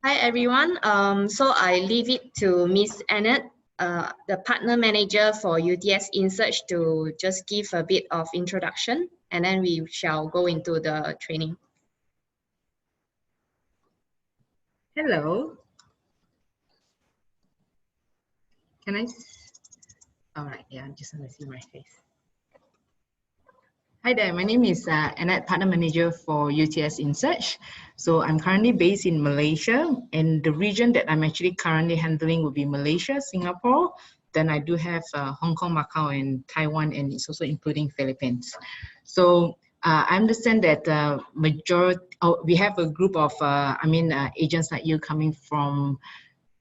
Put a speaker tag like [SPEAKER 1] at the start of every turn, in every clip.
[SPEAKER 1] Hi everyone. So I leave it to Miss Annette, the partner manager for UTS Insearch, to just give a bit of introduction, and then we shall go into the training.
[SPEAKER 2] Hello. Can I? All right. Yeah, I'm just gonna see my face. Hi there. My name is Annette, partner manager for UTS Insearch. So I'm currently based in Malaysia, and the region that I'm actually currently handling would be Malaysia, Singapore. Then I do have Hong Kong, Macau, and Taiwan, and it's also including Philippines. So I understand that we have a group of agents like you coming from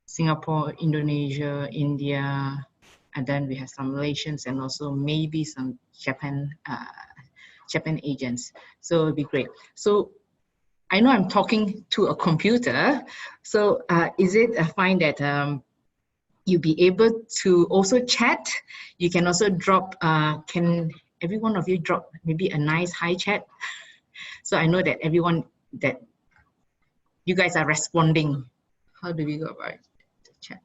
[SPEAKER 2] Singapore, Indonesia, India, and then we have some Malaysians and also maybe some Japan agents. So it'd be great. So I know I'm talking to a computer. So is it fine that you be able to also chat? You can also drop, can every one of you drop maybe a nice hi chat? So I know that that you guys are responding. How do we go about it? Chat.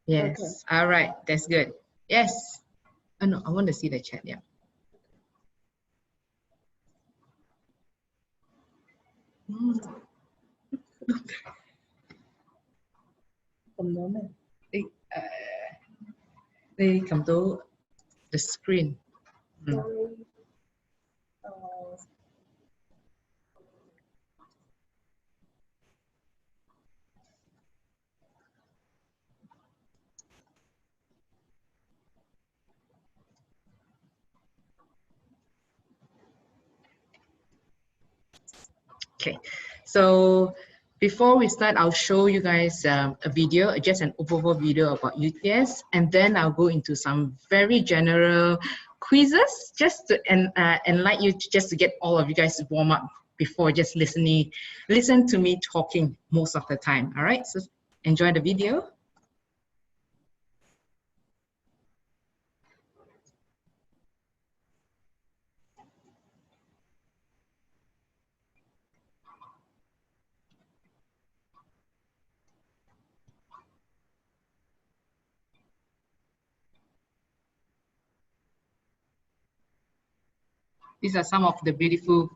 [SPEAKER 2] Yes. Okay. All right. That's good. Yes. Oh no, I want to see the chat. Yeah. They come to the screen. Okay, so before we start, I'll show you guys a video, just an overall video about UTS, and then I'll go into some very general quizzes just to enlighten you, just to get all of you guys to warm up before just listen to me talking most of the time. All right, so enjoy the video. These are some of the beautiful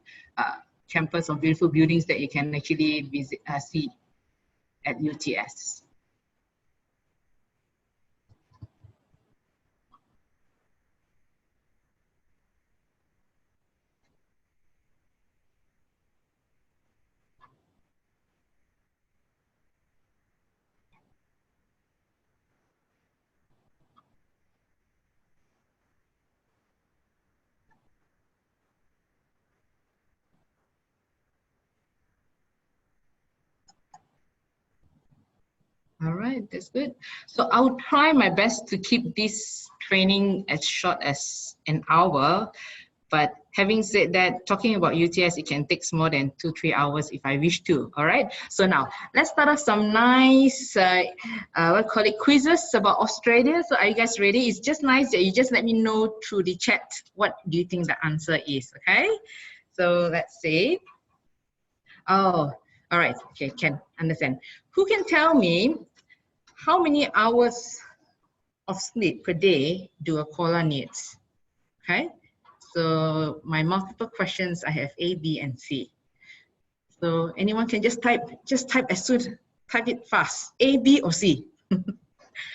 [SPEAKER 2] campus or beautiful buildings that you can actually visit, see at UTS. All right, that's good. So I'll try my best to keep this training as short as an hour. But having said that, talking about UTS, it can take more than 2-3 hours if I wish to. All right. So now let's start off some nice, quizzes about Australia. So are you guys ready? It's just nice that you just let me know through the chat what do you think the answer is. Okay. So let's see. Oh, all right. Okay, can understand. Who can tell me how many hours of sleep per day do a koala needs? Okay, so my multiple questions, I have A, B, and C. So anyone can just type as soon, type it fast. A, B, or C.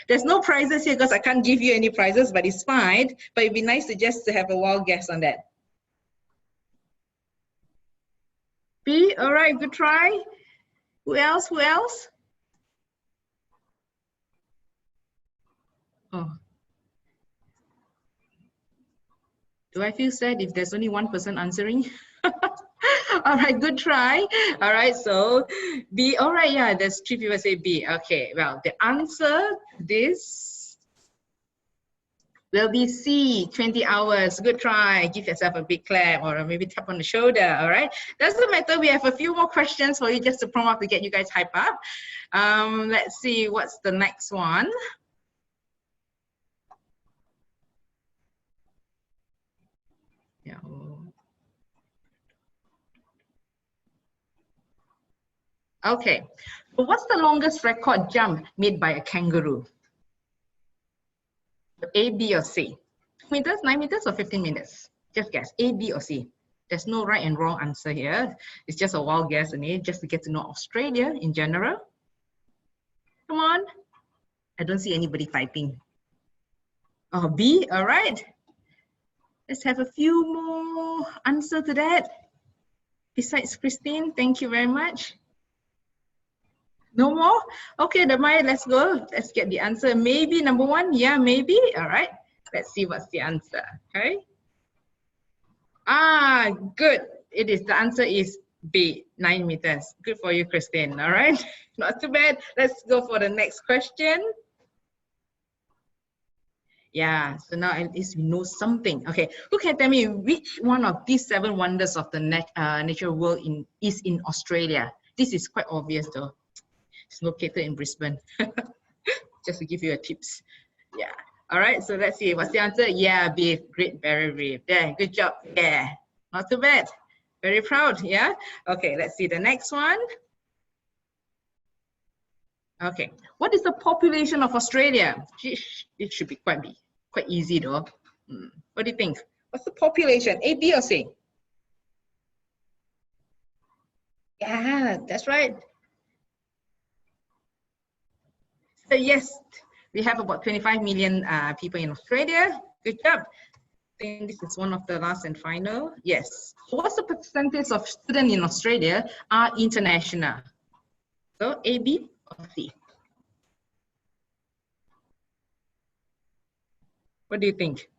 [SPEAKER 2] There's no prizes here because I can't give you any prizes, but it's fine. But it'd be nice to just to have a wild guess on that. B, all right, good try. Who else? Who else? Oh. Do I feel sad if there's only one person answering? All right, good try. All right, so B, all right, yeah, there's 3 people say B. Okay, well, the answer to this will be C, 20 hours. Good try. Give yourself a big clap or maybe tap on the shoulder, all right? Doesn't matter, we have a few more questions for you just to prompt up to get you guys hype up. Let's see, what's the next one? Yeah. Okay. So what's the longest record jump made by a kangaroo? A, B, or C? 2 meters, 9 meters, or 15 minutes? Just guess. A, B, or C? There's no right and wrong answer here. It's just a wild guess, and just to get to know Australia in general. Come on. I don't see anybody typing. Oh, B, all right. Let's have a few more answer to that. Besides Christine, thank you very much. No more? Okay, Damai, let's go. Let's get the answer. Maybe number one. Yeah, maybe. All right. Let's see what's the answer. Okay. Ah, good. It is. The answer is B, 9 meters. Good for you, Christine. All right. Not too bad. Let's go for the next question. Yeah, so now at least we know something. Okay, who can tell me which one of these 7 wonders of the natural world is in Australia? This is quite obvious though. It's located in Brisbane. Just to give you a tips. Yeah. All right, so let's see. What's the answer? Yeah, B, Great Barrier Reef. Yeah, good job. Yeah, not too bad. Very proud. Yeah. Okay, let's see the next one. Okay, what is the population of Australia? It should be quite easy though. What do you think? What's the population? A, B, or C? Yeah, that's right. So yes, we have about 25 million people in Australia. Good job. I think this is one of the last and final. Yes. So what's the percentage of students in Australia are international? So A, B, or C? What do you think?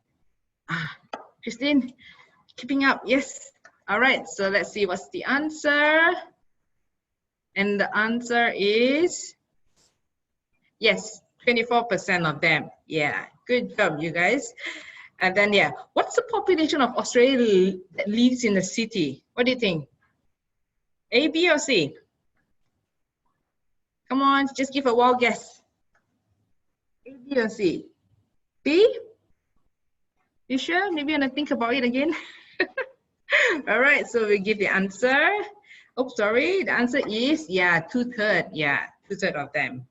[SPEAKER 2] Christine, keeping up. Yes. All right. So let's see what's the answer. And the answer is yes, 24% of them. Yeah, good job, you guys. And then, yeah, what's the population of Australia that lives in the city? What do you think? A, B, or C? Come on, just give a wild guess. A, B, or C? B? You sure? Maybe you want to think about it again. All right, so we give the answer. Oh, sorry, the answer is, yeah, 2/3. Yeah, 2/3 of them.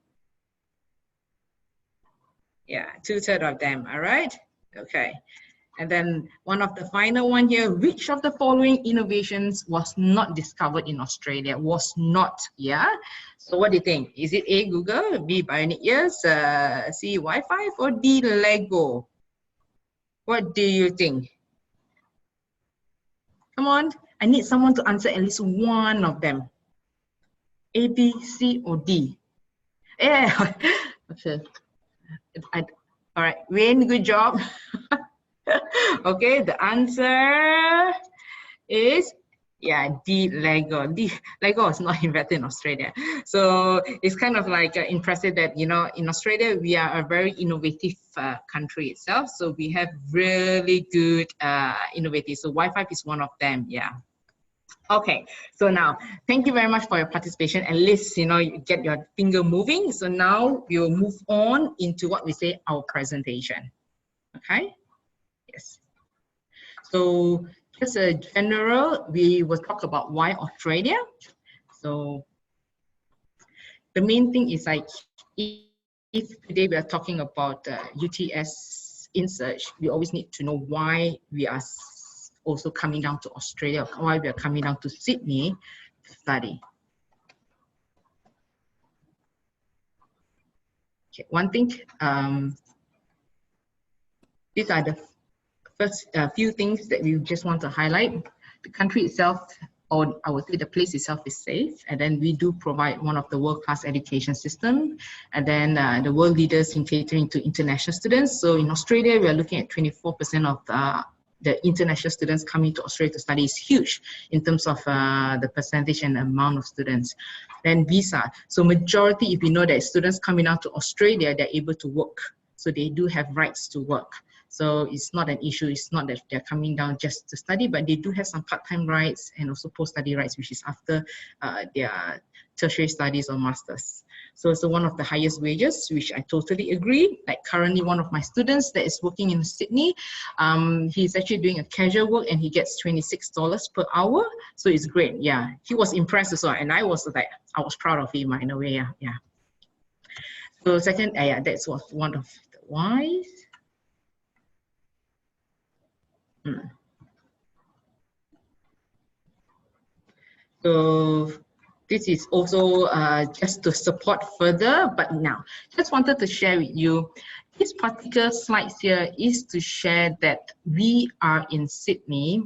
[SPEAKER 2] Yeah, 2/3 of them, all right? Okay. And then one of the final one here, which of the following innovations was not discovered in Australia? Was not, yeah? So what do you think? Is it A, Google, B, bionic ears, C, Wi-Fi, or D, Lego? What do you think? Come on, I need someone to answer at least one of them. A, B, C, or D? Yeah, okay. All right, Wayne, good job. Okay, the answer is, yeah, D, Lego. Lego is not invented in Australia. So it's kind of like impressive that, you know, in Australia, we are a very innovative country itself. So we have really good innovators. So Wi-Fi is one of them, yeah. Okay, so now, thank you very much for your participation. At least, you know, you get your finger moving. So now we will move on into what we say, our presentation. Okay, yes. So just a general, we will talk about why Australia. So the main thing is like, if today we are talking about UTS Insearch, we always need to know why we are also coming down to Australia, why we are coming down to Sydney to study. Okay, one thing, these are the first few things that we just want to highlight. The country itself, or I would say the place itself, is safe, and then we do provide one of the world-class education system, and then the world leaders in catering to international students. So in Australia, we are looking at 24% of the international students coming to Australia to study. Is huge in terms of the percentage and amount of students. Then visa. So majority, if you know that students coming out to Australia, they're able to work. So they do have rights to work. So it's not an issue. It's not that they're coming down just to study, but they do have some part-time rights and also post-study rights, which is after their tertiary studies or masters. So it's one of the highest wages, which I totally agree. Like currently one of my students that is working in Sydney, he's actually doing a casual work and he gets $26 per hour. So it's great. Yeah, he was impressed as well. And I was like, I was proud of him in a way. Yeah. So second, yeah, that's was one of the whys. So this is also just to support further, but now just wanted to share with you, this particular slide here is to share that we are in Sydney,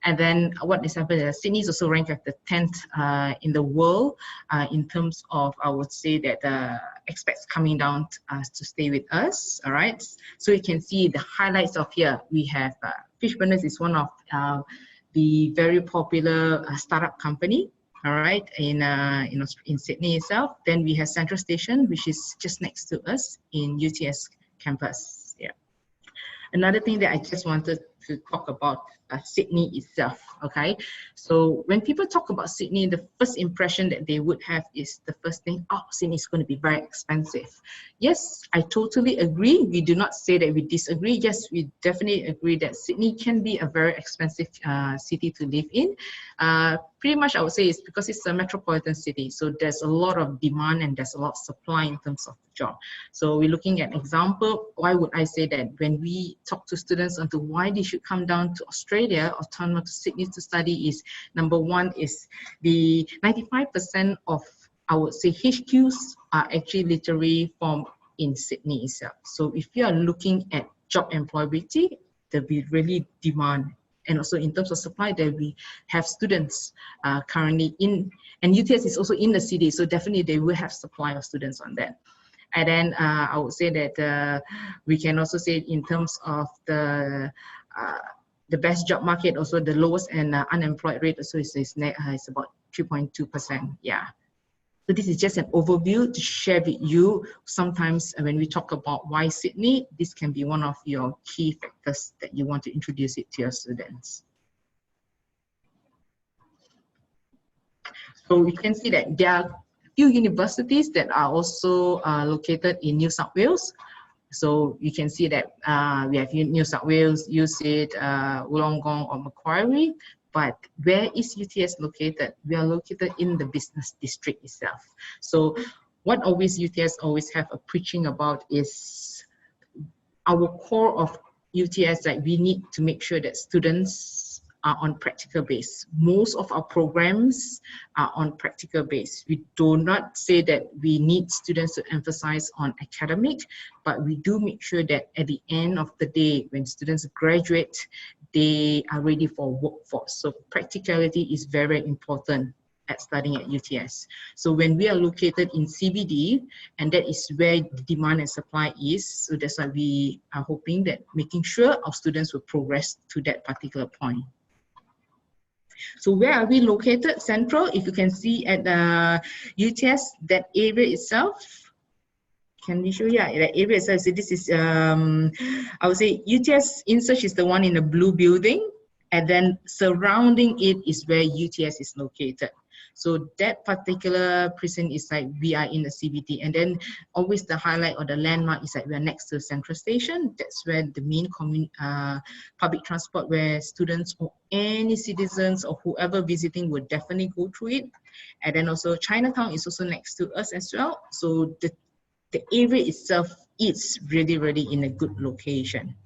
[SPEAKER 2] and then what is happening, Sydney is also ranked at the 10th in the world in terms of, I would say that expats coming down to stay with us, all right? So you can see the highlights of here, we have Fishburners is one of the very popular startup company, all right, in Sydney itself. Then we have Central Station, which is just next to us in UTS campus. Yeah. Another thing that I just wanted to talk about Sydney itself, okay? So when people talk about Sydney, the first impression that they would have is the first thing, oh, Sydney is going to be very expensive. Yes, I totally agree. We do not say that we disagree. Yes, we definitely agree that Sydney can be a very expensive city to live in. Pretty much I would say it's because it's a metropolitan city. So there's a lot of demand and there's a lot of supply in terms of the job. So we're looking at example, why would I say that when we talk to students onto why they should come down to Australia or come to Sydney to study is, number one is the 95% of, I would say, HQs are actually literally formed in Sydney itself. So if you are looking at job employability, there'll be really demand. And also in terms of supply, there we have students currently in, and UTS is also in the city, so definitely they will have supply of students on that. And then I would say that we can also say in terms of the best job market, also the lowest and unemployed rate also is about 3.2%. Yeah. So this is just an overview to share with you. Sometimes when we talk about why Sydney, this can be one of your key factors that you want to introduce it to your students. So we can see that there are few universities that are also located in New South Wales. So you can see that we have New South Wales, USyd, Wollongong or Macquarie. But where is UTS located? We are located in the business district itself. So what always UTS always have a preaching about is our core of UTS, that we need to make sure that students are on practical base. Most of our programs are on practical base. We do not say that we need students to emphasize on academic, but we do make sure that at the end of the day, when students graduate, they are ready for workforce. So practicality is very important at studying at UTS. So when we are located in CBD, and that is where the demand and supply is, so that's why we are hoping that making sure our students will progress to that particular point. So where are we located? Central, if you can see at the UTS, that area itself, can we show? Yeah, that area itself. So this is, I would say UTS Insearch is the one in the blue building, and then surrounding it is where UTS is located. So that particular precinct is like we are in the CBD, and then always the highlight or the landmark is like we are next to Central Station. That's where the main public transport, where students or any citizens or whoever visiting would definitely go through it. And then also Chinatown is also next to us as well. So the area itself is really, really in a good location.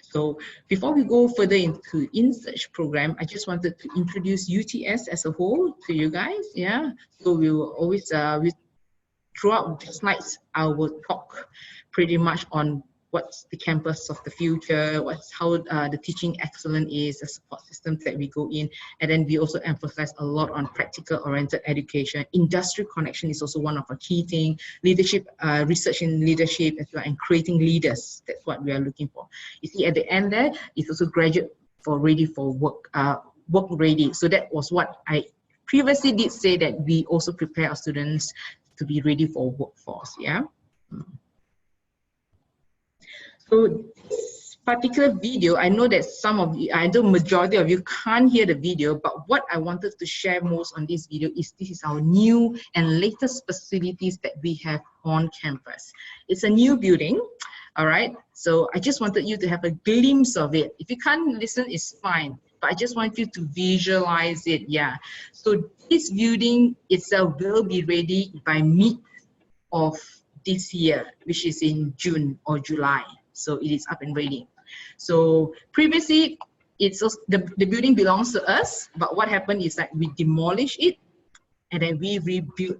[SPEAKER 2] So before we go further into Insearch program, I just wanted to introduce UTS as a whole to you guys. Yeah, so we will always, throughout the slides, I will talk pretty much on what's the campus of the future, how the teaching excellence is, the support systems that we go in, and then we also emphasize a lot on practical oriented education. Industry connection is also one of our key things. Leadership, research in leadership as well, and creating leaders. That's what we are looking for. You see at the end there, it's also graduate for ready for work, work ready. So that was what I previously did say, that we also prepare our students to be ready for workforce. Yeah. So this particular video, I know that some of you, I know majority of you can't hear the video, but what I wanted to share most on this video is this is our new and latest facilities that we have on campus. It's a new building, all right? So I just wanted you to have a glimpse of it. If you can't listen, it's fine, but I just want you to visualize it, yeah. So this building itself will be ready by mid of this year, which is in June or July. So it is up and ready. So previously, it's also, the building belongs to us, but what happened is that we demolished it and then we rebuilt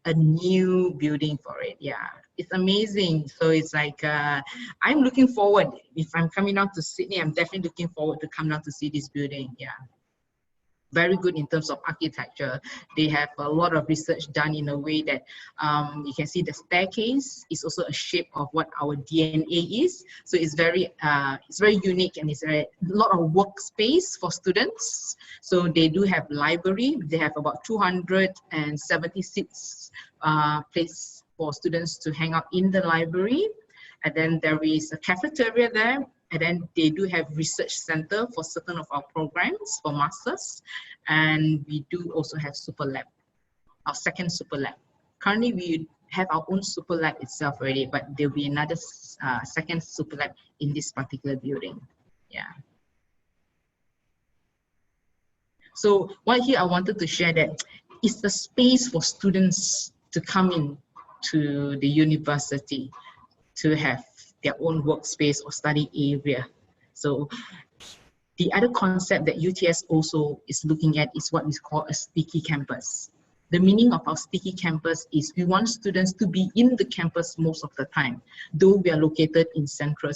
[SPEAKER 2] a new building for it. Yeah, it's amazing. So it's like, I'm looking forward. If I'm coming down to Sydney, I'm definitely looking forward to come down to see this building. Yeah. Very good in terms of architecture. They have a lot of research done in a way that you can see the staircase is also a shape of what our DNA is. So it's very unique, and it's a lot of workspace for students. So they do have library. They have about 276 places for students to hang out in the library. And then there is a cafeteria there. And then they do have research center for certain of our programs for masters. And we do also have super lab, our second super lab. Currently we have our own super lab itself already, but there'll be another second super lab in this particular building. Yeah. So what here I wanted to share that is the space for students to come in to the university to have their own workspace or study area. So the other concept that UTS also is looking at is what we call a sticky campus. The meaning of our sticky campus is we want students to be in the campus most of the time, though we are located in central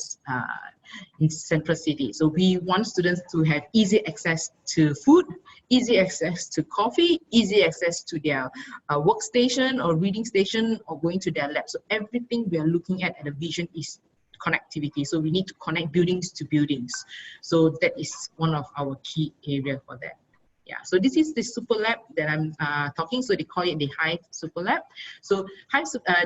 [SPEAKER 2] city. So we want students to have easy access to food, easy access to coffee, easy access to their workstation or reading station or going to their lab. So everything we are looking at the vision is connectivity. So we need to connect buildings to buildings. So that is one of our key area for that. Yeah, so this is the super lab that I'm talking. So they call it the Hive Super Lab. So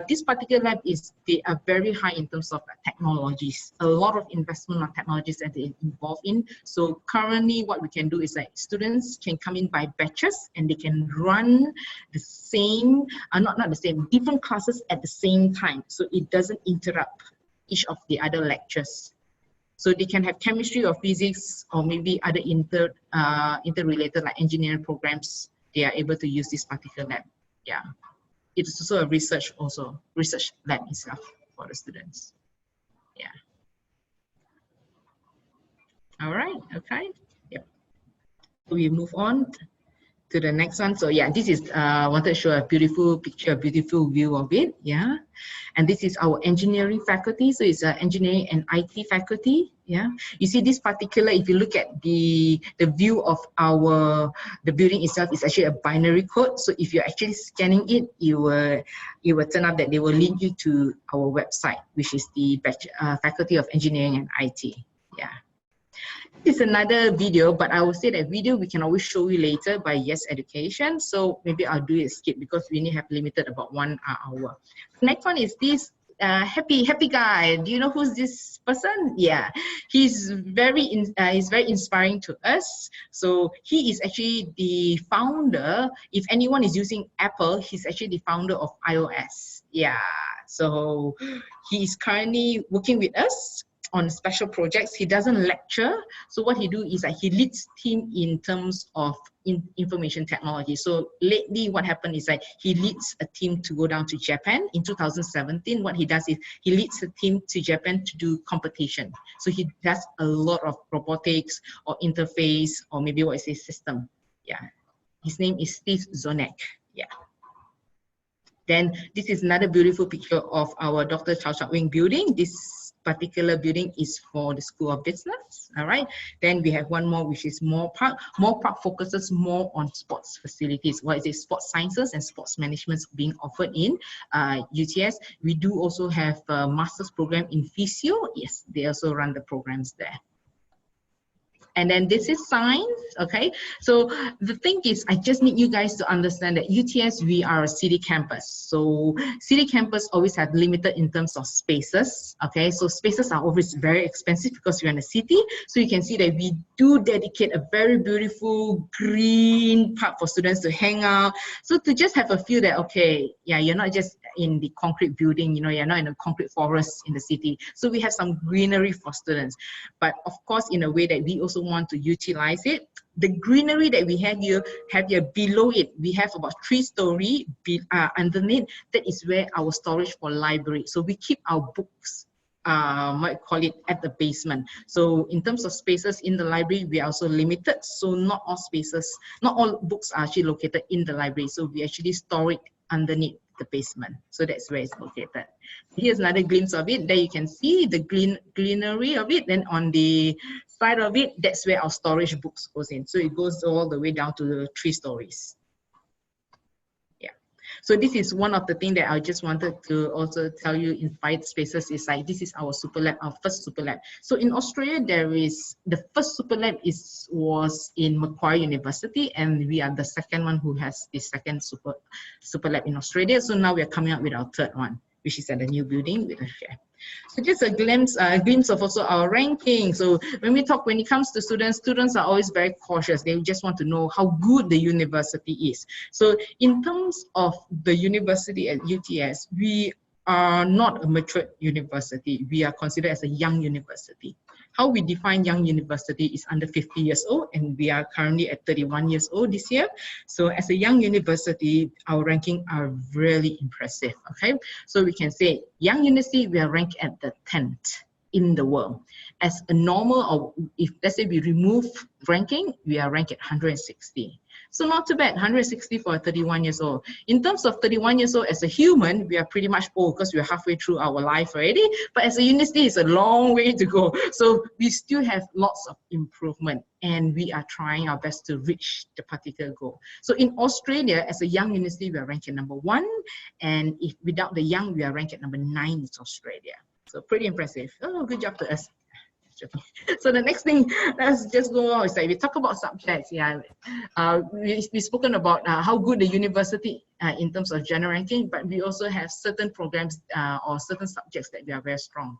[SPEAKER 2] this particular lab they are very high in terms of technologies. A lot of investment on technologies that they're involved in. So currently what we can do is like students can come in by batches and they can run the same, not the same, different classes at the same time. So it doesn't interrupt each of the other lectures. So they can have chemistry or physics or maybe other interrelated like engineering programs. They are able to use this particular lab. Yeah, it is also a research lab itself for the students. Yeah. All right. Okay. Yep. So we move on to the next one. So yeah, this is wanted to show a beautiful picture, a beautiful view of it. Yeah, and this is our engineering faculty. So it's engineering and IT faculty. Yeah, you see this particular, if you look at the view of the building itself, is actually a binary code. So if you're actually scanning it, it will turn up that they will link you to our website, which is the Faculty of Engineering and IT. Yeah. This is another video, but I will say that video we can always show you later by Yes Education. So maybe I'll do it skip because we only have limited about 1 hour. The next one is this happy guy. Do you know who's this person? Yeah, he's very inspiring to us. So he is actually the founder. If anyone is using Apple, he's actually the founder of iOS. Yeah, so he is currently working with us on special projects. He doesn't lecture. So what he do is that he leads team in terms of information technology. So lately what happened is that he leads a team to go down to Japan. In 2017, what he does is he leads a team to Japan to do competition. So he does a lot of robotics or interface or maybe what is his system. Yeah. His name is Steve Zonek. Yeah. Then this is another beautiful picture of our Dr. Chow Chak Wing building. This particular building is for the School of Business. All right. Then we have one more, which is Moore Park. Moore Park focuses more on sports facilities. What is it? Sports sciences and sports management being offered in UTS. We do also have a master's program in physio. Yes, they also run the programs there. And then this is science, okay? So the thing is, I just need you guys to understand that UTS, we are a city campus. So city campus always have limited in terms of spaces, okay? So spaces are always very expensive because we're in a city. So you can see that we do dedicate a very beautiful green park for students to hang out. So to just have a feel that, okay, yeah, you're not just in the concrete building, you know, you're not in a concrete forest in the city. So we have some greenery for students. But of course, in a way that we also want to utilize it. The greenery that we have here below it, we have about 3-story underneath. That is where our storage for library. So we keep our books, might call it, at the basement. So in terms of spaces in the library, we are also limited. So not all spaces, not all books are actually located in the library. So we actually store it underneath the basement. So that's where it's located. Here's another glimpse of it. There you can see the greenery of it. Then on the side of it, that's where our storage books goes in. So it goes all the way down to the 3 stories. Yeah. So this is one of the things that I just wanted to also tell you in 5 spaces is like, this is our super lab, our first super lab. So in Australia, there is, the first super lab was in Macquarie University, and we are the second one who has the second super lab in Australia. So now we are coming up with our third one, which is at the new building with a share. So just a glimpse of also our ranking. So when it comes to students are always very cautious. They just want to know how good the university is. So in terms of the university at UTS, we are not a mature university. We are considered as a young university. How we define young university is under 50 years old, and we are currently at 31 years old this year. So as a young university, our ranking are really impressive, okay? So we can say young university, we are ranked at the 10th in the world. As a normal, or if let's say we remove ranking, we are ranked at 160. So not too bad, 160 for 31 years old. In terms of 31 years old as a human, we are pretty much old because we're halfway through our life already. But as a university, it's a long way to go. So we still have lots of improvement, and we are trying our best to reach the particular goal. So in Australia, as a young university, we are ranked at number 1. And if without the young, we are ranked at number 9 in Australia. So pretty impressive. Oh, good job to us. So the next thing, let's just go on, is that we talk about subjects. Yeah, we've spoken about how good the university in terms of general ranking, but we also have certain programs or certain subjects that we are very strong.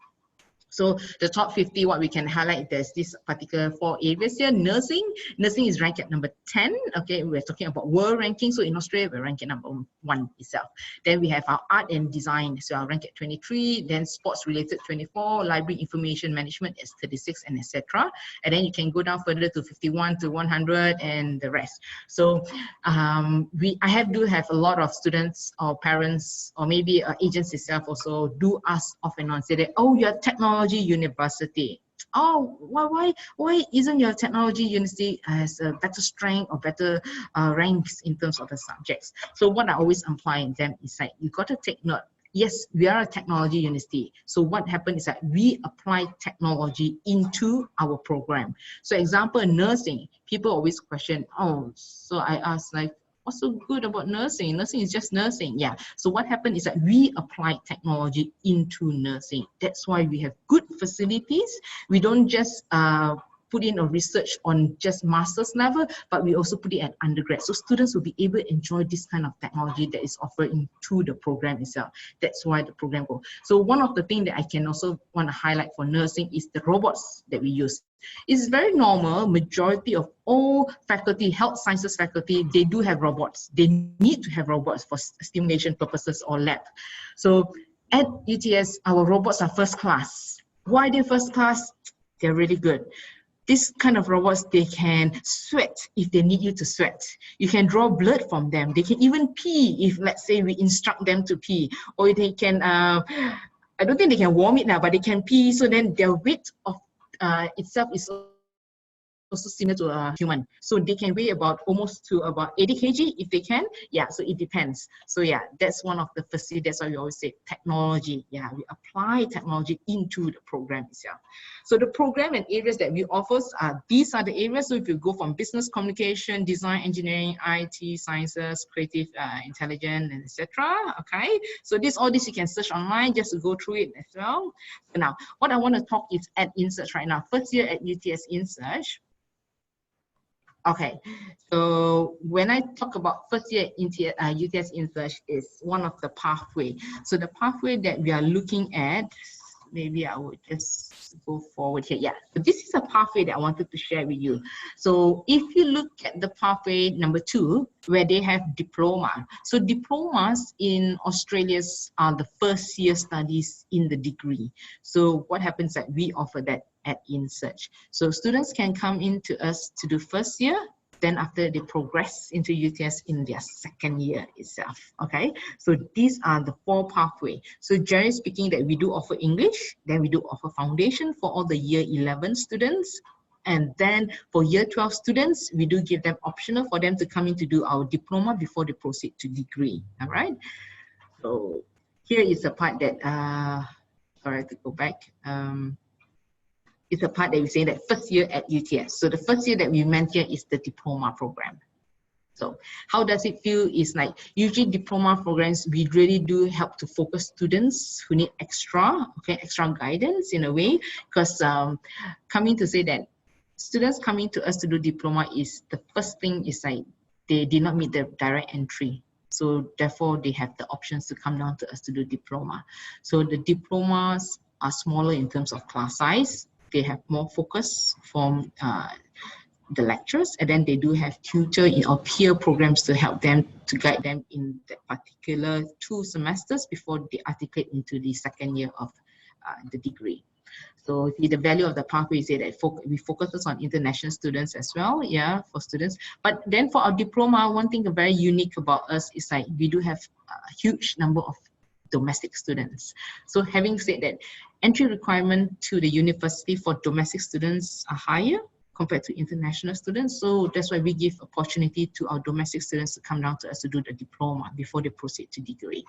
[SPEAKER 2] So the top 50, what we can highlight, there's this particular 4 areas here. Nursing is ranked at number 10. Okay, we're talking about world ranking. So in Australia, we're ranked at number 1 itself. Then we have our art and design, so our rank at 23. Then sports related 24. Library information management is 36, and etc. And then you can go down further to 51 to 100 and the rest. So I do have a lot of students or parents or maybe agents itself also do ask off and on, say that, oh, you're technology university. Oh, why isn't your technology university has a better strength or better ranks in terms of the subjects? So what I always imply in them is like, you got to take note. Yes, we are a technology university. So what happened is that we apply technology into our program. So example, nursing, people always question, oh, so I ask like, what's so good about nursing? Nursing is just nursing. Yeah. So what happened is that we apply technology into nursing. That's why we have good facilities. We don't just put in a research on just master's level, but we also put it at undergrad. So students will be able to enjoy this kind of technology that is offered into the program itself. That's why the program goes. So one of the things that I can also want to highlight for nursing is the robots that we use. It's very normal, majority of all faculty, health sciences faculty, they do have robots. They need to have robots for stimulation purposes or lab. So at UTS, our robots are first class. Why they're first class? They're really good. This kind of robots, they can sweat if they need you to sweat. You can draw blood from them. They can even pee if, let's say, we instruct them to pee. Or they can, I don't think they can warm it now, but they can pee. So then their weight of itself is also similar to a human. So they can weigh almost to about 80 kg if they can. Yeah, so it depends. So yeah, that's one of the facilities. That's why we always say technology. Yeah, we apply technology into the program itself. So the program and areas that we offer these are the areas. So if you go from business communication, design, engineering, IT, sciences, creative, intelligence, and etc. Okay, so all this you can search online just to go through it as well. So now, what I want to talk is at Insearch right now. First year at UTS Insearch. Okay, so when I talk about first year UTS Insearch is one of the pathway. So the pathway that we are looking at, maybe I would just go forward here. Yeah, so this is a pathway that I wanted to share with you. So if you look at the pathway number 2, where they have diploma. So diplomas in Australia are the first year studies in the degree. So what happens that we offer that at Insearch. So students can come into us to do first year, then after they progress into UTS in their second year itself, okay? So these are the 4 pathways. So generally speaking that we do offer English, then we do offer foundation for all the year 11 students. And then for year 12 students, we do give them optional for them to come in to do our diploma before they proceed to degree, all right? So here is a part that, sorry to go back. It's a part that we say that first year at UTS. So the first year that we meant here is the diploma program. So how does it feel? Is like usually diploma programs, we really do help to focus students who need extra guidance in a way, because coming to say that students coming to us to do diploma is the first thing is like they did not meet the direct entry. So therefore they have the options to come down to us to do diploma. So the diplomas are smaller in terms of class size. They have more focus from the lectures, and then they do have tutor or peer programs to help them, to guide them in that particular 2 semesters before they articulate into the second year of the degree. So the value of the pathway is that we focus on international students as well, yeah, for students. But then for our diploma, one thing very unique about us is like we do have a huge number of domestic students. So having said that, entry requirement to the university for domestic students are higher compared to international students. So that's why we give opportunity to our domestic students to come down to us to do the diploma before they proceed to degree.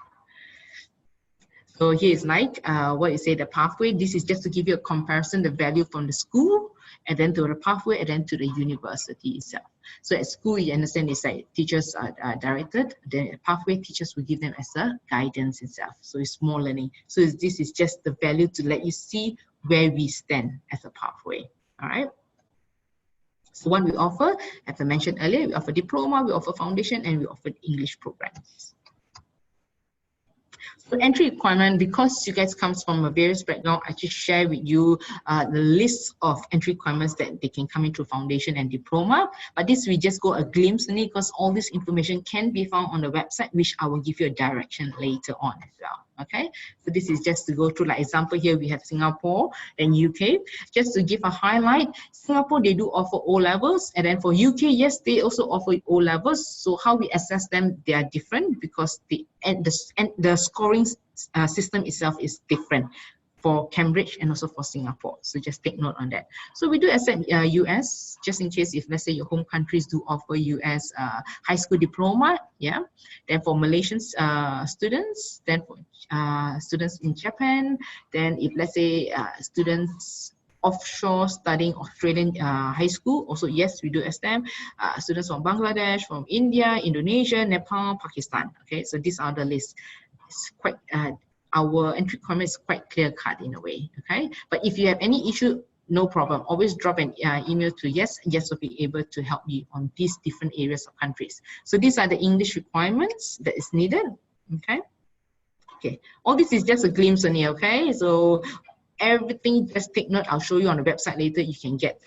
[SPEAKER 2] So here is like what you say the pathway. This is just to give you a comparison, the value from the school, and then to the pathway, and then to the university itself. So at school, you understand it's like teachers are directed, the pathway teachers will give them as a guidance itself. So it's more learning. So this is just the value to let you see where we stand as a pathway, all right? So what we offer, as I mentioned earlier, we offer diploma, we offer foundation, and we offer English programs. So entry requirement, because you guys comes from a various background, I just share with you the list of entry requirements that they can come into foundation and diploma. But this we just go a glimpse in it, because all this information can be found on the website, which I will give you a direction later on as well. Okay, so this is just to go through, like example here we have Singapore and UK. Just to give a highlight, Singapore, they do offer O levels, and then for UK, yes, they also offer O levels. So how we assess them, they are different because the scoring system itself is different for Cambridge and also for Singapore. So just take note on that. So we do accept US, just in case if let's say your home countries do offer US high school diploma, yeah. Then for Malaysian students, then for students in Japan, then if let's say students offshore studying Australian high school, also yes, we do accept students from Bangladesh, from India, Indonesia, Nepal, Pakistan. Okay, so these are the lists. It's quite our entry requirement is quite clear cut in a way, okay? But if you have any issue, no problem. Always drop an email to Yes will be able to help you on these different areas of countries. So these are the English requirements that is needed, okay? Okay, all this is just a glimpse on here, okay? So everything, just take note. I'll show you on the website later. You can get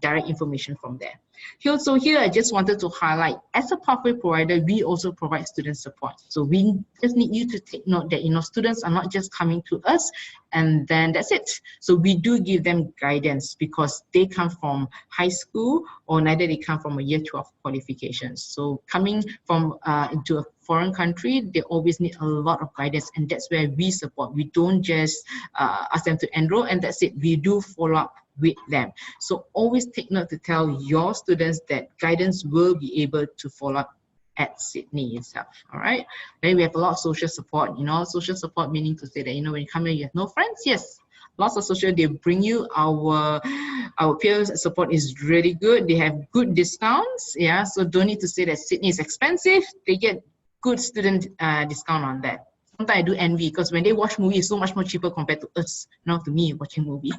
[SPEAKER 2] direct information from there. Here, I just wanted to highlight, as a pathway provider, we also provide student support. So we just need you to take note that, you know, students are not just coming to us and then that's it. So we do give them guidance because they come from high school or neither they come from a year 12 qualifications. So coming from into a foreign country, they always need a lot of guidance, and that's where we support. We don't just ask them to enroll and that's it. We do follow up with them. So always take note to tell your students that guidance will be able to follow up at Sydney itself. All right. Then we have a lot of social support. You know, social support meaning to say that, you know, when you come here, you have no friends. Yes, lots of social. They bring you our peers support is really good. They have good discounts. Yeah. So don't need to say that Sydney is expensive. They get good student discount on that. sometimes I do envy, because when they watch movie, it's so much more cheaper compared to us, to me watching movie.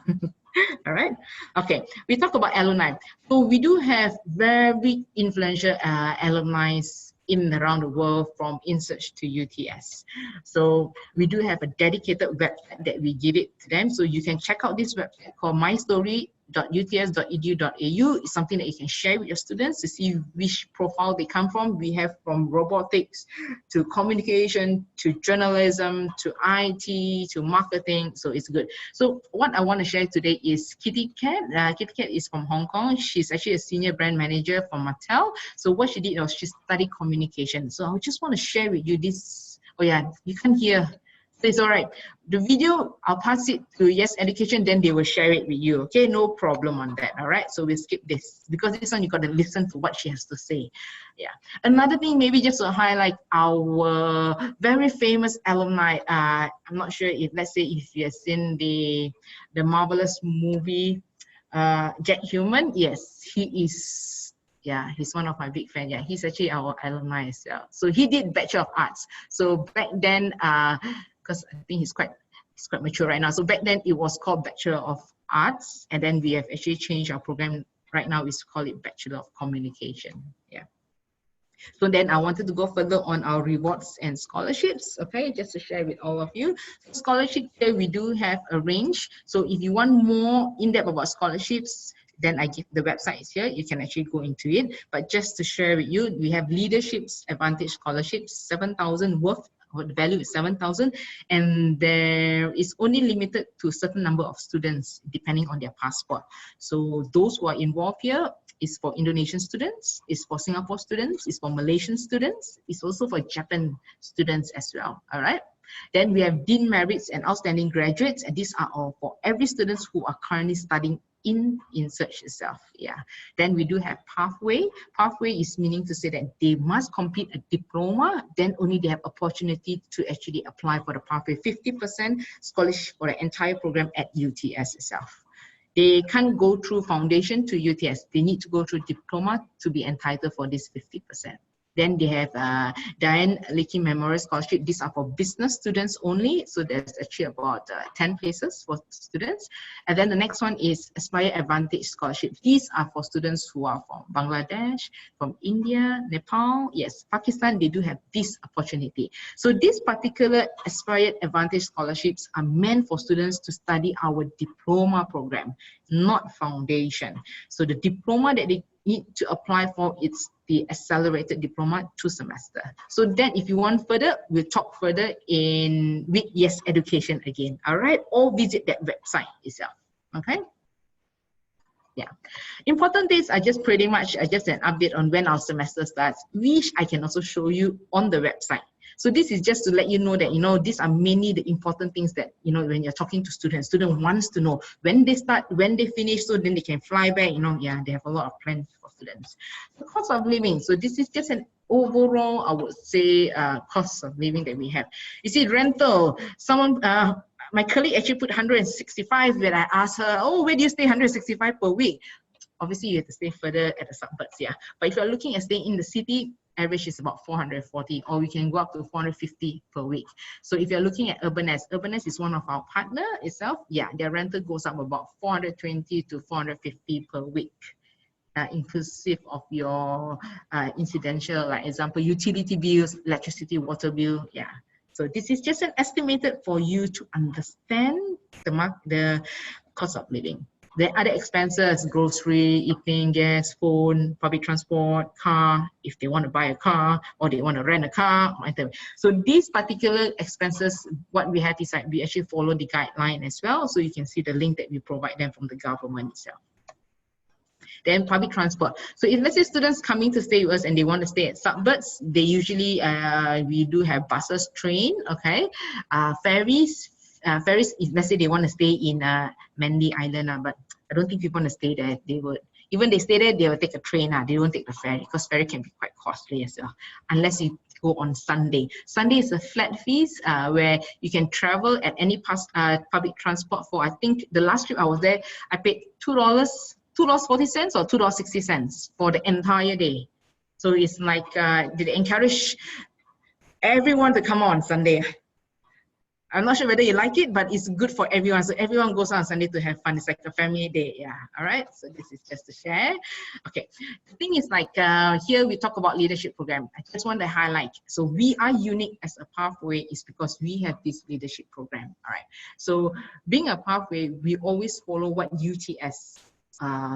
[SPEAKER 2] All right. Okay. We talk about alumni. So we do have very influential alumni in and around the world, from Insearch to UTS. So we do have a dedicated website that we give it to them. So you can check out this website called mystory.uts.edu.au. It's something that you can share with your students to see which profile they come from. We have from robotics to communication to journalism to IT to marketing. So it's good. So what I want to share today is Kitty Cat. Kitty Cat is from Hong Kong. She's actually a senior brand manager for Mattel. So what she did was she studied communication. So I just want to share with you this. Oh yeah, you can hear. So it's all right. The video, I'll pass it to Yes Education, then they will share it with you. Okay, no problem on that. All right, so we'll skip this because this one you got to listen to what she has to say. Yeah. Another thing, maybe just to highlight our very famous alumni. I'm not sure if, let's say, if you have seen the marvelous movie Jeong-Min. Yes, he is. Yeah, he's one of my big fans. Yeah, he's actually our alumni as well. So he did Bachelor of Arts. So back then, because I think he's quite mature right now. So back then it was called Bachelor of Arts, and then we have actually changed our program. Right now we call it Bachelor of Communication. Yeah. So then I wanted to go further on our rewards and scholarships, okay, just to share with all of you. Scholarships here we do have a range. So if you want more in-depth about scholarships, then I give the websites here. You can actually go into it. But just to share with you, we have Leadership's Advantage Scholarships, 7,000 worth. The value is 7,000, and there is only limited to a certain number of students depending on their passport. So those who are involved here is for Indonesian students, is for Singapore students, is for Malaysian students, is also for Japan students as well. All right. Then we have Dean Merits and Outstanding Graduates, and these are all for every students who are currently studying in Insearch itself. Yeah. Then we do have Pathway. Pathway is meaning to say that they must complete a diploma, then only they have opportunity to actually apply for the Pathway. 50% scholarship for the entire program at UTS itself. They can't go through foundation to UTS. They need to go through diploma to be entitled for this 50%. Then they have Diane Leakey Memorial Scholarship. These are for business students only. So there's actually about 10 places for students. And then the next one is Aspire Advantage Scholarship. These are for students who are from Bangladesh, from India, Nepal, yes, Pakistan. They do have this opportunity. So this particular Aspire Advantage Scholarships are meant for students to study our diploma program, not foundation. So the diploma that they need to apply for, it's the accelerated diploma 2 semester. So then if you want further, we'll talk further with Yes Education again. All right, or visit that website itself. Okay. Yeah. Important dates are just pretty much just an update on when our semester starts, which I can also show you on the website. So this is just to let you know that, these are mainly the important things that, when you're talking to students, student wants to know when they start, when they finish, so then they can fly back, yeah, they have a lot of plans for students. The cost of living. So this is just an overall, I would say, cost of living that we have. You see, rental, someone, my colleague actually put 165 when I asked her, oh, where do you stay 165 per week? Obviously, you have to stay further at the suburbs, yeah. But if you're looking at staying in the city, average is about 440, or we can go up to 450 per week. So if you're looking at Urbanest is one of our partner itself. Yeah, their rental goes up about 420 to 450 per week, inclusive of your incidental, like example, utility bills, electricity, water bill. Yeah. So this is just an estimated for you to understand the cost of living. The other expenses, grocery, eating, gas, phone, public transport, car, if they want to buy a car or they want to rent a car. So these particular expenses, what we have is that we actually follow the guideline as well. So you can see the link that we provide them from the government itself. Then public transport. So if let's say students coming to stay with us and they want to stay at suburbs, they usually, we do have buses, train, okay, ferries. Ferries, if let's say they want to stay in Mandy Island, but I don't think people want to stay there. They would, even they stay there, they will take a train. They won't take the ferry because ferry can be quite costly as well, unless you go on Sunday. Sunday is a flat fees where you can travel at any public transport for, I think the last trip I was there, I paid $2.40 or $2.60 for the entire day. So it's like, did they encourage everyone to come on Sunday? I'm not sure whether you like it, but it's good for everyone. So everyone goes on Sunday to have fun. It's like a family day. Yeah. All right. So this is just to share. Okay. The thing is like here we talk about leadership program. I just want to highlight. So we are unique as a pathway is because we have this leadership program. All right. So being a pathway, we always follow what UTS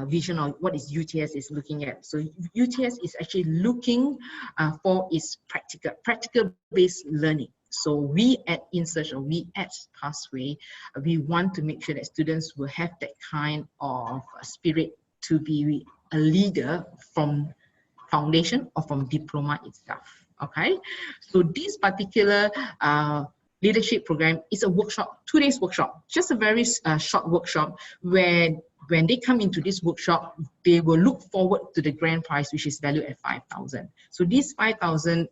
[SPEAKER 2] vision or what is UTS is looking at. So UTS is actually looking for its practical based learning. So we at Insearch or we at Pathway, we want to make sure that students will have that kind of spirit to be a leader from foundation or from diploma itself. Okay, so this particular leadership program is a workshop, 2 days workshop, just a very short workshop where when they come into this workshop, they will look forward to the grand prize, which is valued at 5,000. So this 5,000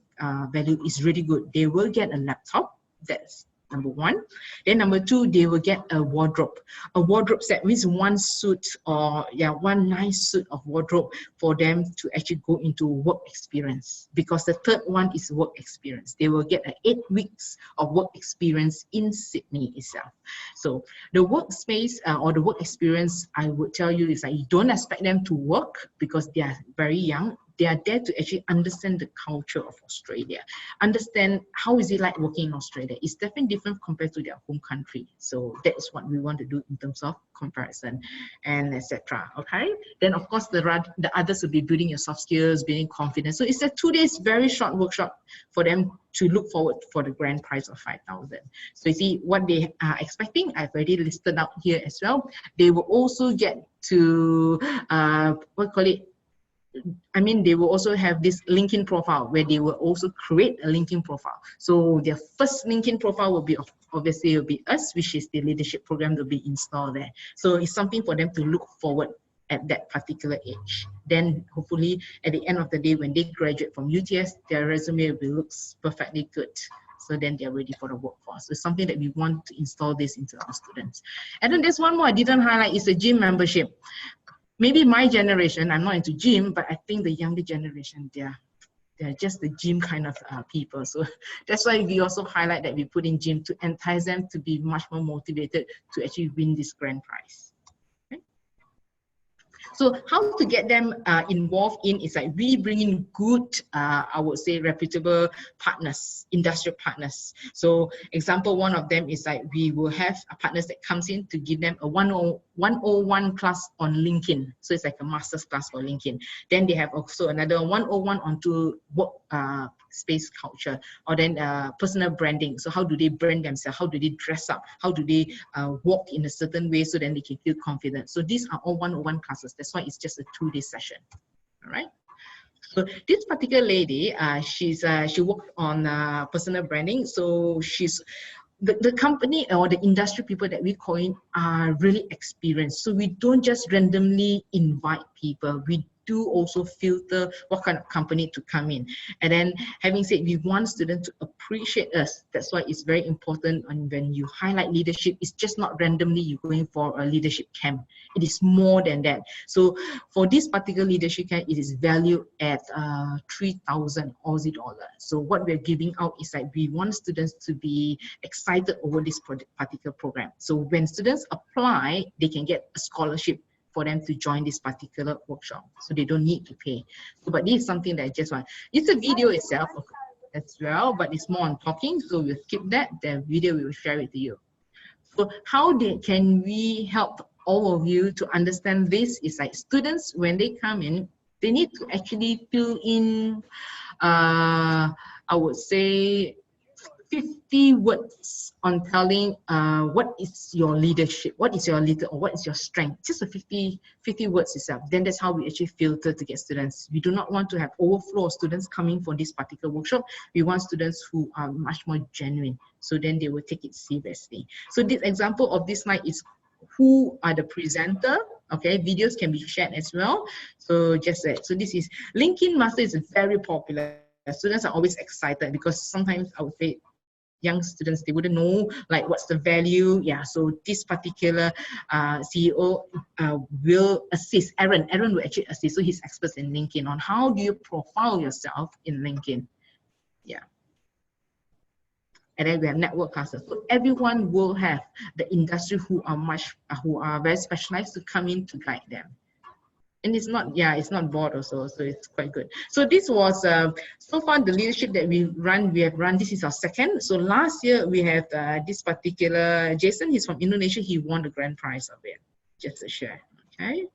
[SPEAKER 2] value is really good. They will get a laptop, that's number one. Then number two, they will get a wardrobe. A wardrobe set means one suit or one nice suit of wardrobe for them to actually go into work experience. Because the third one is work experience. They will get 8 weeks of work experience in Sydney itself. So the workspace or the work experience, I would tell you is that you don't expect them to work because they are very young. They are there to actually understand the culture of Australia, understand how is it like working in Australia. It's definitely different compared to their home country. So that is what we want to do in terms of comparison and etc. Okay. Then of course the others will be building your soft skills, building confidence. So it's a 2 days very short workshop for them to look forward for the grand prize of 5,000. So you see what they are expecting. I've already listed out here as well. They will also get to they will also have this LinkedIn profile where they will also create a LinkedIn profile. So their first LinkedIn profile will be obviously will be us, which is the leadership program to be installed there. So it's something for them to look forward at that particular age. Then hopefully at the end of the day, when they graduate from UTS, their resume will look perfectly good. So then they're ready for the workforce. So it's something that we want to install this into our students. And then there's one more I didn't highlight is the gym membership. Maybe my generation, I'm not into gym, but I think the younger generation, they're just the gym kind of people. So that's why we also highlight that we put in gym to entice them to be much more motivated to actually win this grand prize. Okay. So how to get them involved in is like we bring in good, I would say reputable partners, industrial partners. So example, one of them is like we will have partners that comes in to give them a 101 class on LinkedIn. So it's like a master's class for LinkedIn. Then they have also another 101 onto work space culture, or then personal branding. So how do they brand themselves? How do they dress up? How do they walk in a certain way so then they can feel confident? So these are all 101 classes. That's why it's just a 2-day session. All right. So this particular lady, she worked on personal branding. So she's the company or the industry people that we call in are really experienced. So we don't just randomly invite people. We do also filter what kind of company to come in. And then having said, we want students to appreciate us. That's why it's very important. And when you highlight leadership, it's just not randomly you're going for a leadership camp. It is more than that. So for this particular leadership camp, it is valued at 3,000 Aussie dollars. So what we're giving out is like we want students to be excited over this particular program. So when students apply, they can get a scholarship for them to join this particular workshop. So they don't need to pay. So, but this is something that I just want. It's a video itself as well, but it's more on talking. So we'll skip that. The video we will share it to you. So how can we help all of you to understand this? Is like students, when they come in, they need to actually fill in, I would say, 50 words on telling what is your leadership, what is your leader, or what is your strength. Just a 50 words itself. Then that's how we actually filter to get students. We do not want to have overflow of students coming for this particular workshop. We want students who are much more genuine. So then they will take it seriously. So this example of this slide is who are the presenter. Okay, videos can be shared as well. So just that. So this is LinkedIn Master is very popular. Students are always excited because sometimes I would say young students, they wouldn't know like what's the value. Yeah, so this particular CEO will assist. Aaron will actually assist. So he's expert in LinkedIn on how do you profile yourself in LinkedIn. Yeah. and then we have network classes. So everyone will have the industry who are very specialized to come in to guide them. And it's not, yeah, it's not bored also, so it's quite good. So this was so far the leadership that we have run. This is our second. So last year we have this particular Jason. He's from Indonesia. He won the grand prize of it. Just to share. Okay.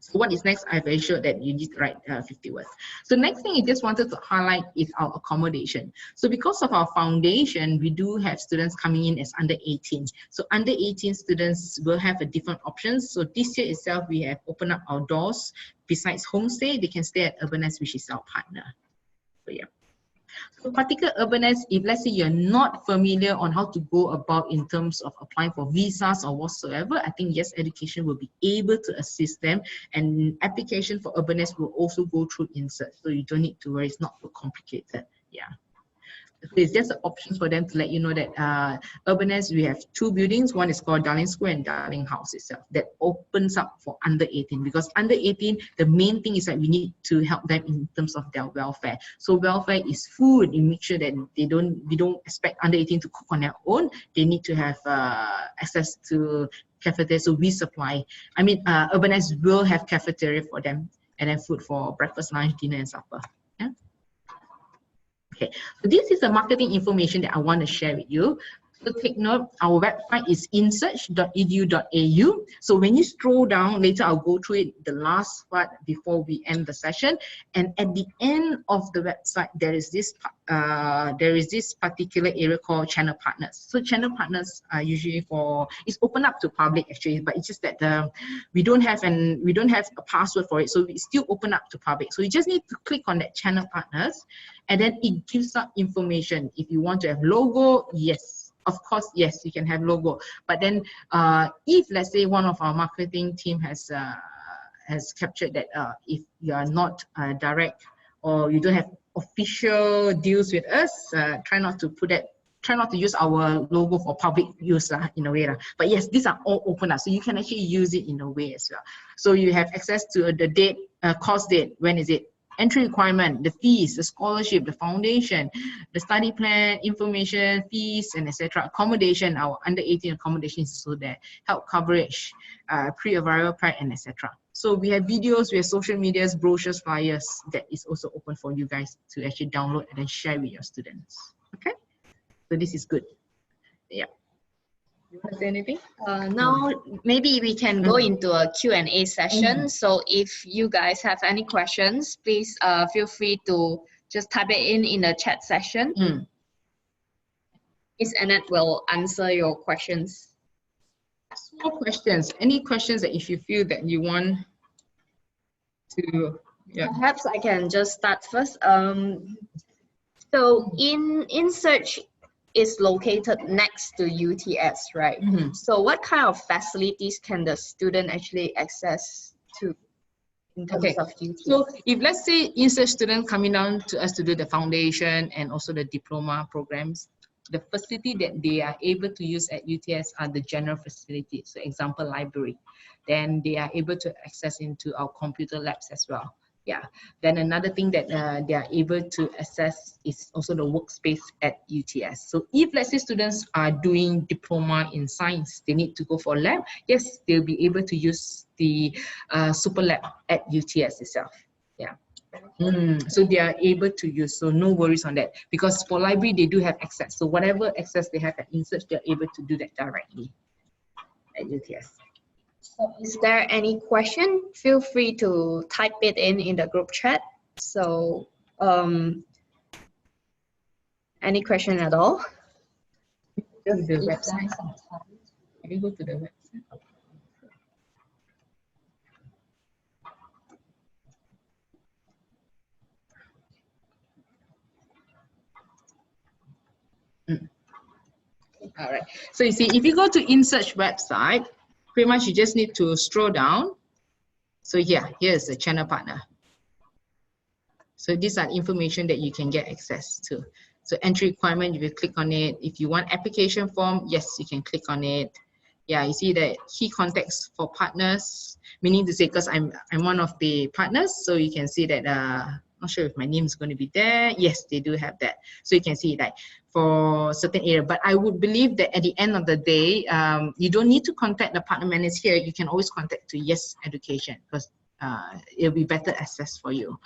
[SPEAKER 2] So what is next? I've ensured that you need to write 50 words. So next thing I just wanted to highlight is our accommodation. So because of our foundation, we do have students coming in as under 18. So under 18 students will have a different options. So this year itself, we have opened up our doors. Besides homestay, they can stay at Urbanized, which is our partner. So yeah. So particular Urbanized, if let's say you're not familiar on how to go about in terms of applying for visas or whatsoever, I think Yes Education will be able to assist them, and application for Urbanized will also go through Insearch. So you don't need to worry, it's not so complicated. Yeah. So it's just an option for them to let you know that Urbanized, we have two buildings. One is called Darling Square and Darling House itself that opens up for under 18, because under 18, the main thing is that we need to help them in terms of their welfare. So welfare is food. You make sure that we don't expect under 18 to cook on their own. They need to have access to cafeteria. So we supply, Urbanized will have cafeteria for them, and then food for breakfast, lunch, dinner, and supper. Yeah. Okay, so this is the marketing information that I want to share with you. So take note, our website is insearch.edu.au. So when you scroll down, later I'll go through it, the last part before we end the session. And at the end of the website, there is this particular area called channel partners. So channel partners are usually it's open up to public actually, but it's just that we don't have a password for it, so we still open up to public. So you just need to click on that channel partners, and then it gives up information. If you want to have logo, yes. Of course, yes, you can have logo. But then if let's say one of our marketing team has captured that if you are not direct or you don't have official deals with us, try not to use our logo for public use in a way. But yes, these are all open up, so you can actually use it in a way as well. So you have access to the date, course date, when is it, entry requirement, the fees, the scholarship, the foundation, the study plan, information, fees, and etc. Accommodation, our under 18 accommodation is also there. Help coverage, pre-arrival prep, and etc. So we have videos, we have social medias, brochures, flyers that is also open for you guys to actually download and then share with your students. Okay, so this is good. Yeah. You want to say anything?
[SPEAKER 1] Now, maybe we can go into a Q&A session. So if you guys have any questions, please feel free to just type it in the chat session. Miss Annette will answer your questions.
[SPEAKER 2] Small questions. Any questions that if you feel that you want to, yeah.
[SPEAKER 1] Perhaps I can just start first. So in Insearch is located next to UTS, right? So what kind of facilities can the student actually access to in terms of UTS?
[SPEAKER 2] So if let's say Insearch student coming down to us to do the foundation and also the diploma programs, the facility that they are able to use at UTS are the general facilities. So example, library. Then they are able to access into our computer labs as well. Yeah, then another thing that they are able to access is also the workspace at UTS. So if let's say students are doing diploma in science, they need to go for lab, yes, they'll be able to use the super lab at UTS itself. Yeah. So they are able to use, so no worries on that, because for library they do have access. So whatever access they have at Insearch, they're able to do that directly at UTS.
[SPEAKER 1] So is there any question? Feel free to type it in the group chat. So any question at all?
[SPEAKER 2] Just the website. Can you go to the website? All right. So you see, if you go to Insearch website, pretty much you just need to scroll down. So here's the channel partner. So these are information that you can get access to. So entry requirement, you will click on it. If you want application form, yes, you can click on it. Yeah, you see that key contacts for partners, meaning to say, because I'm one of the partners, so you can see that Not sure if my name is going to be there. Yes, they do have that. So you can see like for certain area, but I would believe that at the end of the day, you don't need to contact the partner manager here. You can always contact to Yes Education because it'll be better access for you.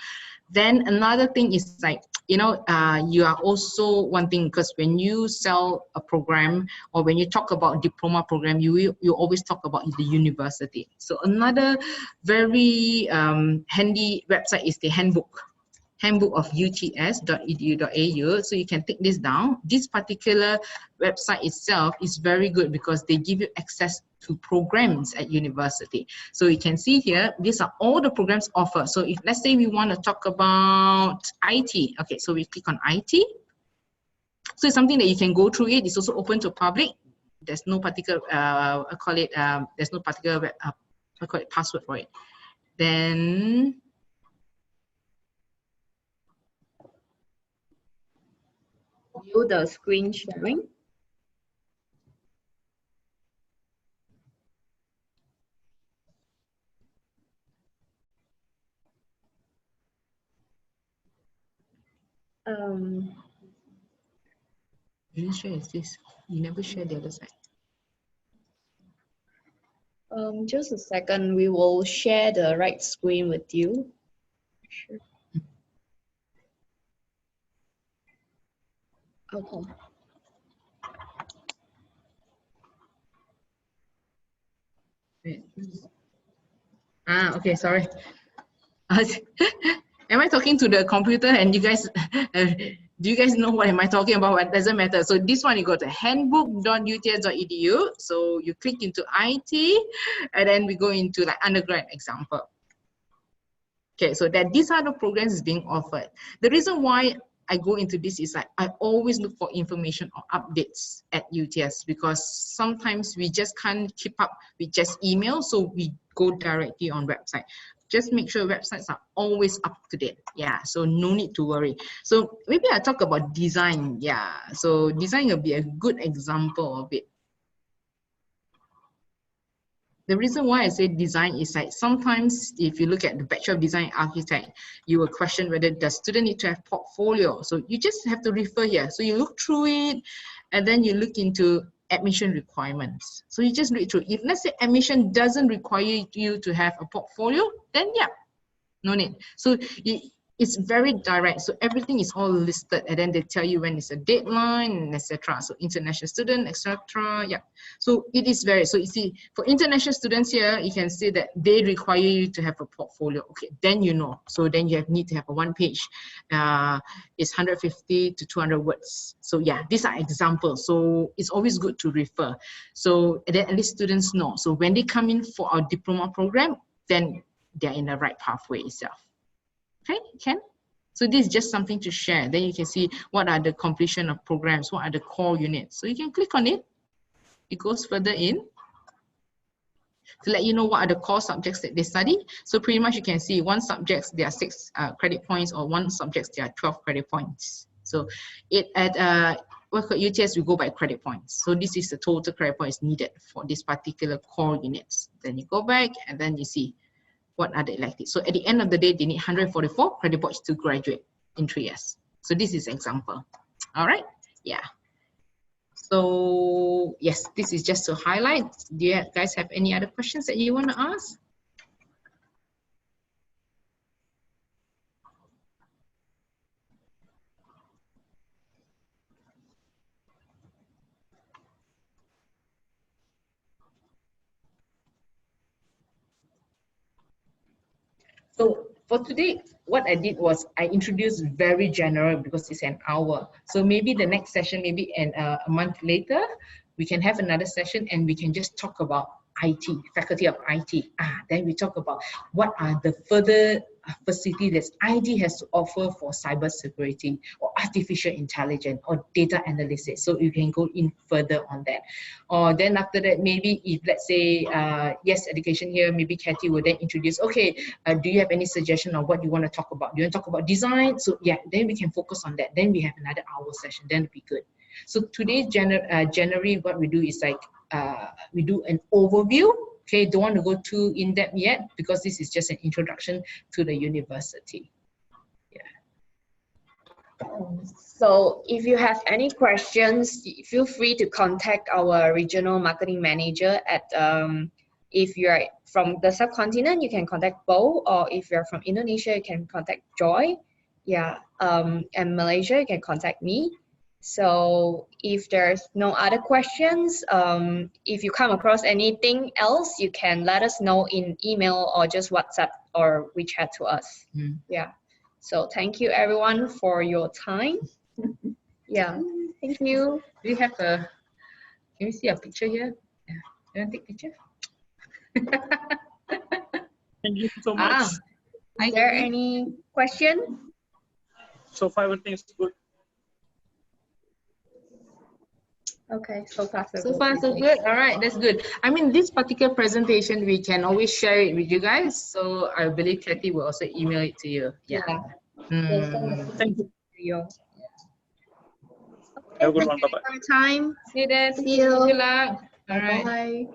[SPEAKER 2] Then another thing is like, you know, you are also one thing, because when you sell a program or when you talk about diploma program, you always talk about the university. So another very handy website is the handbook of uts.edu.au. So you can take this down. This particular website itself is very good because they give you access to programs at university. So you can see here, these are all the programs offered. So if let's say we want to talk about IT, okay, so we click on IT. So it's something that you can go through it. It's also open to public. There's no particular, there's no particular password for it. Then
[SPEAKER 1] view the screen sharing.
[SPEAKER 2] you share this. You never share the other side.
[SPEAKER 1] Just a second, we will share the right screen with you. Sure. Okay.
[SPEAKER 2] Okay, sorry. Am I talking to the computer and you guys, do you guys know what am I talking about? It doesn't matter. So this one, you go to handbook.uts.edu. So you click into IT and then we go into like undergrad example. Okay, so that these are the programs being offered. The reason why I go into this is like I always look for information or updates at UTS because sometimes we just can't keep up with just email, so we go directly on website. Just make sure websites are always up to date. Yeah, so no need to worry. So maybe I talk about design. Yeah, so design will be a good example of it. The reason why I say design is like sometimes if you look at the Bachelor of Design Architect, you will question whether the student need to have portfolio. So you just have to refer here. So you look through it and then you look into admission requirements. So you just read through. If let's say admission doesn't require you to have a portfolio, then yeah, no need. So it's very direct. So everything is all listed and then they tell you when it's a deadline, etc. So international student, etc. Yeah. So it is very, so you see, for international students here, you can see that they require you to have a portfolio. Okay, then you know. So then you need to have a one page. It's 150 to 200 words. So yeah, these are examples. So it's always good to refer. So then at least students know. So when they come in for our diploma program, then they're in the right pathway itself. Okay, Ken? So this is just something to share. Then you can see what are the completion of programs, what are the core units. So you can click on it. It goes further in to let you know what are the core subjects that they study. So pretty much you can see one subject, there are 6 credit points, or one subject, there are 12 credit points. So it at UTS, we go by credit points. So this is the total credit points needed for this particular core units. Then you go back and then you see what are the electives. So at the end of the day, they need 144 credit points to graduate in 3 years. So this is example. All right, yeah. So yes, this is just to highlight. Do you guys have any other questions that you want to ask? So for today, what I did was I introduced very general because it's an hour. So maybe the next session, maybe a month later, we can have another session and we can just talk about IT, faculty of IT. Then we talk about what are the further facility that IT has to offer for cybersecurity or artificial intelligence or data analysis. So you can go in further on that. Or then after that, maybe if let's say, Yes Education here, maybe Kathy will then introduce, okay, do you have any suggestion on what you want to talk about? Do you want to talk about design? So yeah, then we can focus on that. Then we have another hour session, then it'll be good. So today, January, what we do is like, we do an overview. Okay, don't want to go too in depth yet because this is just an introduction to the university. Yeah.
[SPEAKER 1] So if you have any questions, feel free to contact our regional marketing manager at, if you're from the subcontinent, you can contact Bo, or if you're from Indonesia, you can contact Joy. Yeah, and Malaysia, you can contact me. So if there's no other questions, if you come across anything else, you can let us know in email or just WhatsApp or WeChat to us. Yeah. So thank you everyone for your time. Yeah, thank you.
[SPEAKER 2] Do you have a, can you see a picture here? Yeah. You want to take a picture?
[SPEAKER 3] Thank you so much.
[SPEAKER 1] Is there any question?
[SPEAKER 3] So far, everything is good.
[SPEAKER 1] Okay, so far so
[SPEAKER 2] So
[SPEAKER 1] good.
[SPEAKER 2] far, so good. All right, that's good. I mean, this particular presentation, we can always share it with you guys. So I believe Kathy will also email it to you. Yeah.
[SPEAKER 3] Thank you.
[SPEAKER 1] Okay,
[SPEAKER 3] Have a good
[SPEAKER 1] thank
[SPEAKER 3] one.
[SPEAKER 1] you
[SPEAKER 3] Bye-bye.
[SPEAKER 1] for your time.
[SPEAKER 2] See you there.
[SPEAKER 1] See you.
[SPEAKER 2] Good luck. All right.
[SPEAKER 1] Bye.